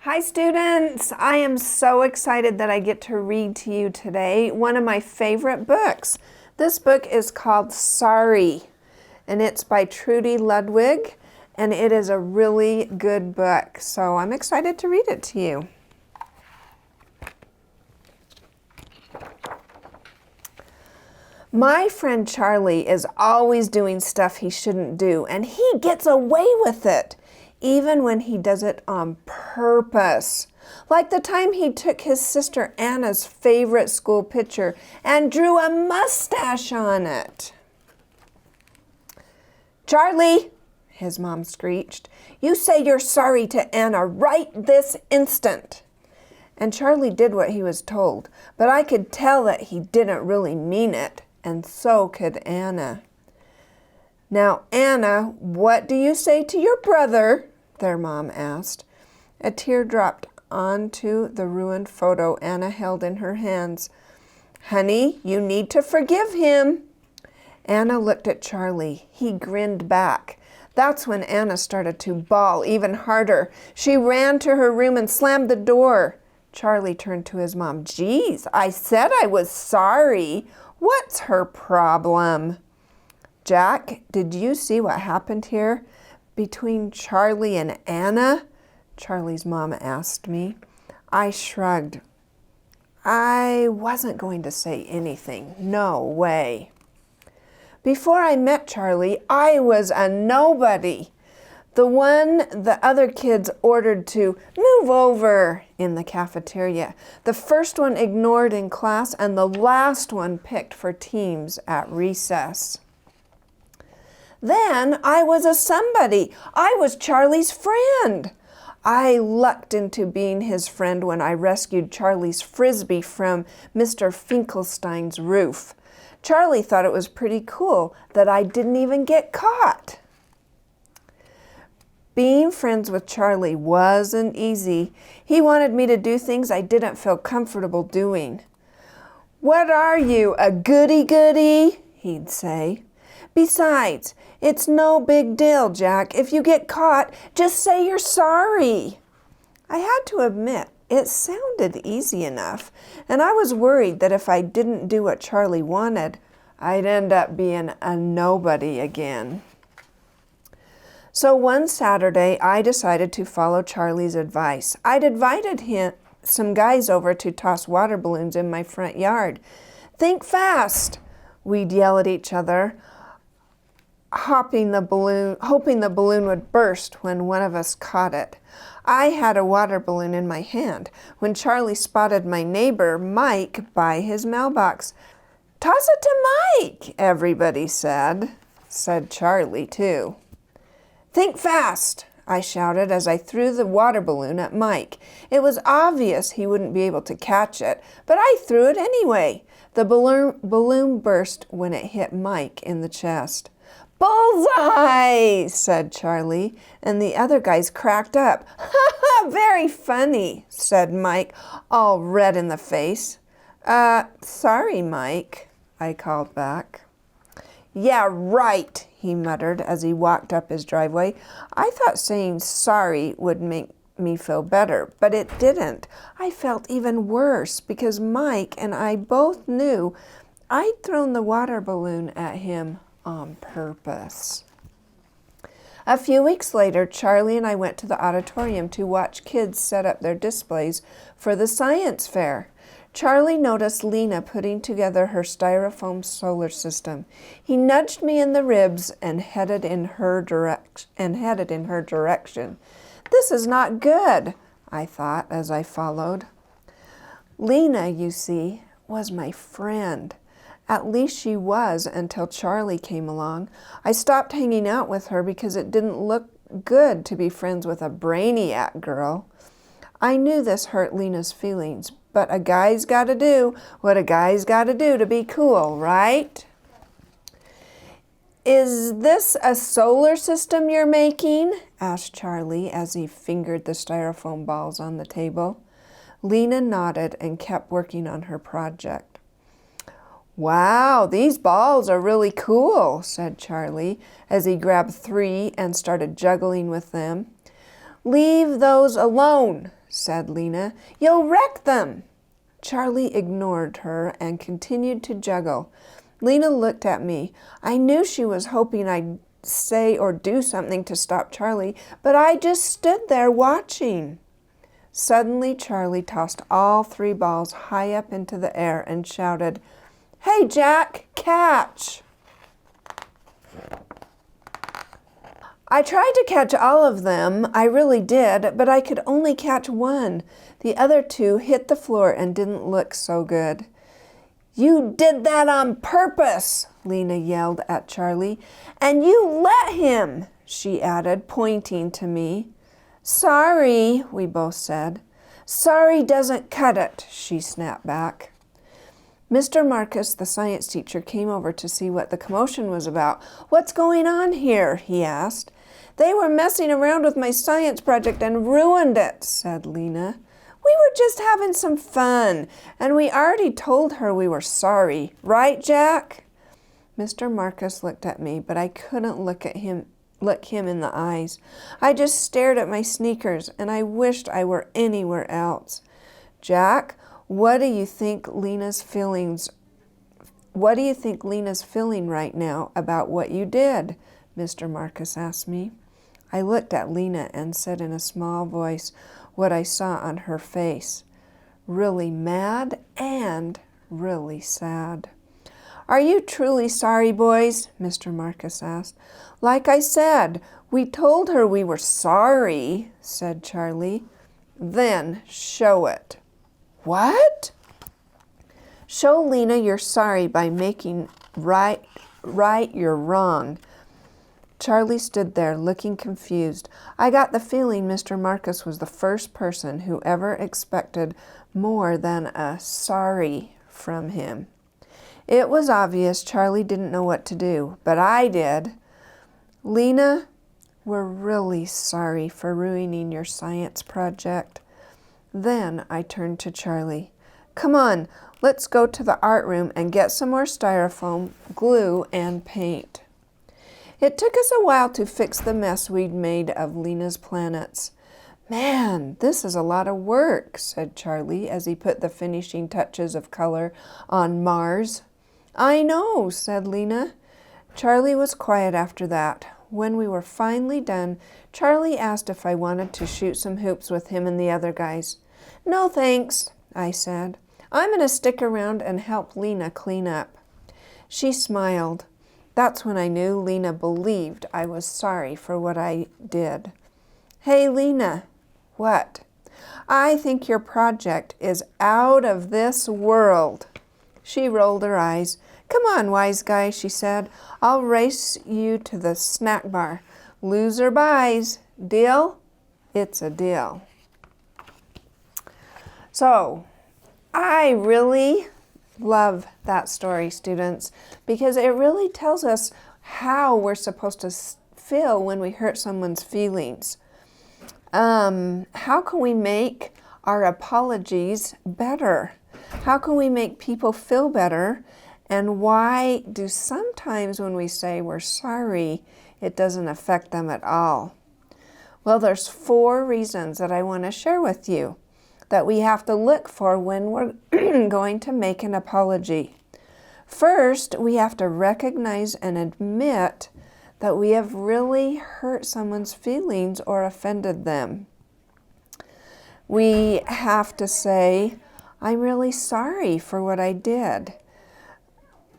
Hi students! I am so excited that I get to read to you today one of my favorite books. This book is called Sorry, and it's by Trudy Ludwig, and it is a really good book. So I'm excited to read it to you. My friend Charlie is always doing stuff he shouldn't do, and he gets away with it, even when he does it on purpose. Like the time he took his sister Anna's favorite school picture and drew a mustache on it. "Charlie," his mom screeched, "you say you're sorry to Anna right this instant." And Charlie did what he was told, but I could tell that he didn't really mean it. And so could Anna. "Now, Anna, what do you say to your brother?" their mom asked. A tear dropped onto the ruined photo Anna held in her hands. "Honey, you need to forgive him." Anna looked at Charlie. He grinned back. That's when Anna started to bawl even harder. She ran to her room and slammed the door. Charlie turned to his mom. "Geez, I said I was sorry. What's her problem?" "Jack, did you see what happened here between Charlie and Anna?" Charlie's mom asked me. I shrugged. I wasn't going to say anything. No way. Before I met Charlie, I was a nobody. The one the other kids ordered to move over in the cafeteria. The first one ignored in class and the last one picked for teams at recess. Then I was a somebody. I was Charlie's friend. I lucked into being his friend when I rescued Charlie's Frisbee from Mr. Finkelstein's roof. Charlie thought it was pretty cool that I didn't even get caught. Being friends with Charlie wasn't easy. He wanted me to do things I didn't feel comfortable doing. "What are you, a goody-goody?" he'd say. "Besides, it's no big deal, Jack. If you get caught, just say you're sorry." I had to admit, it sounded easy enough, and I was worried that if I didn't do what Charlie wanted, I'd end up being a nobody again. So one Saturday, I decided to follow Charlie's advice. I'd invited some guys over to toss water balloons in my front yard. "Think fast," we'd yell at each other, hoping the balloon would burst when one of us caught it. I had a water balloon in my hand when Charlie spotted my neighbor, Mike, by his mailbox. "Toss it to Mike," everybody said Charlie too. "Think fast," I shouted as I threw the water balloon at Mike. It was obvious he wouldn't be able to catch it, but I threw it anyway. The balloon burst when it hit Mike in the chest. "Bullseye," said Charlie, and the other guys cracked up. "Ha ha, very funny," said Mike, all red in the face. Sorry, Mike," I called back. "Yeah, right," he muttered as he walked up his driveway. I thought saying sorry would make me feel better, but it didn't. I felt even worse because Mike and I both knew I'd thrown the water balloon at him on purpose. A few weeks later, Charlie and I went to the auditorium to watch kids set up their displays for the science fair. Charlie noticed Lena putting together her styrofoam solar system. He nudged me in the ribs and headed in her direction. "This is not good," I thought as I followed. Lena, you see, was my friend. At least she was until Charlie came along. I stopped hanging out with her because it didn't look good to be friends with a brainiac girl. I knew this hurt Lena's feelings, but a guy's got to do what a guy's got to do to be cool, right? "Is this a solar system you're making?" asked Charlie as he fingered the styrofoam balls on the table. Lena nodded and kept working on her project. "Wow, these balls are really cool," said Charlie as he grabbed 3 and started juggling with them. "Leave those alone," said Lena. "You'll wreck them." Charlie ignored her and continued to juggle. Lena looked at me. I knew she was hoping I'd say or do something to stop Charlie, but I just stood there watching. Suddenly, Charlie tossed all 3 balls high up into the air and shouted, "Hey, Jack, catch!" I tried to catch all of them, I really did, but I could only catch 1. The other 2 hit the floor and didn't look so good. "You did that on purpose," Lena yelled at Charlie. "And you let him," she added, pointing to me. "Sorry," we both said. "Sorry doesn't cut it," she snapped back. Mr. Marcus, the science teacher, came over to see what the commotion was about. "What's going on here?" he asked. "They were messing around with my science project and ruined it," said Lena. "We were just having some fun, and we already told her we were sorry. Right, Jack?" Mr. Marcus looked at me, but I couldn't look him in the eyes. I just stared at my sneakers, and I wished I were anywhere else. "Jack, what do you think Lena's feeling right now about what you did?" Mr. Marcus asked me. I looked at Lena and said in a small voice what I saw on her face. Really mad and really sad. "Are you truly sorry, boys?" Mr. Marcus asked. "Like I said, we told her we were sorry," said Charlie. "Then show it." "What?" "Show Lena you're sorry by making right you're wrong." Charlie stood there looking confused. I got the feeling Mr. Marcus was the first person who ever expected more than a sorry from him. It was obvious Charlie didn't know what to do, but I did. "Lena, we're really sorry for ruining your science project." Then I turned to Charlie. "Come on, let's go to the art room and get some more styrofoam, glue, and paint." It took us a while to fix the mess we'd made of Lena's planets. "Man, this is a lot of work," said Charlie as he put the finishing touches of color on Mars. "I know," said Lena. Charlie was quiet after that. When we were finally done, Charlie asked if I wanted to shoot some hoops with him and the other guys. "No thanks," I said. "I'm going to stick around and help Lena clean up." She smiled. That's when I knew Lena believed I was sorry for what I did. "Hey, Lena." "What?" "I think your project is out of this world." She rolled her eyes. "Come on, wise guy," she said. "I'll race you to the snack bar. Loser buys. Deal?" "It's a deal." So, I really love that story, students, because it really tells us how we're supposed to feel when we hurt someone's feelings. How can we make our apologies better? How can we make people feel better? And why do sometimes when we say we're sorry, it doesn't affect them at all? Well, there's 4 reasons that I want to share with you that we have to look for when we're going to make an apology. First, we have to recognize and admit that we have really hurt someone's feelings or offended them. We have to say, "I'm really sorry for what I did."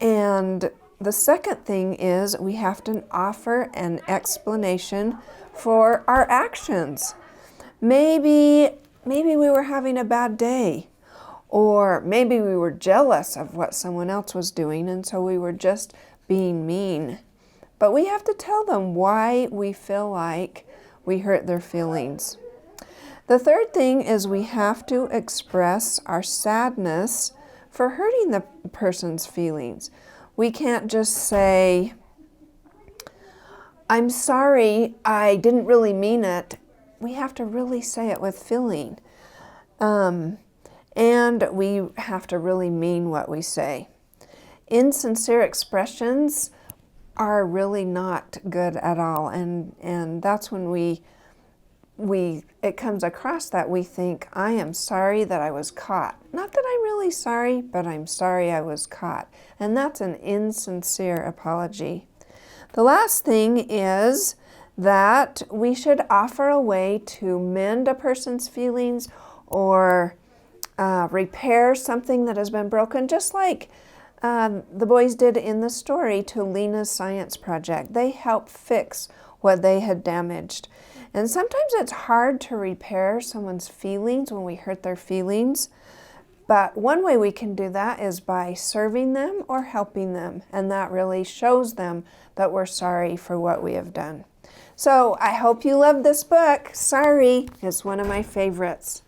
And the second thing is we have to offer an explanation for our actions. Maybe we were having a bad day, or maybe we were jealous of what someone else was doing, and so we were just being mean. But we have to tell them why we feel like we hurt their feelings. The third thing is we have to express our sadness for hurting the person's feelings. We can't just say, "I'm sorry, I didn't really mean it." We have to really say it with feeling. And we have to really mean what we say. Insincere expressions are really not good at all. And that's when we it comes across that we think, I am sorry that I was caught. Not that I'm really sorry, but I'm sorry I was caught. And that's an insincere apology. The last thing is that we should offer a way to mend a person's feelings or repair something that has been broken, just like the boys did in the story to Lena's science project. They helped fix what they had damaged. And sometimes it's hard to repair someone's feelings when we hurt their feelings. But one way we can do that is by serving them or helping them. And that really shows them that we're sorry for what we have done. So I hope you love this book. Sorry is one of my favorites.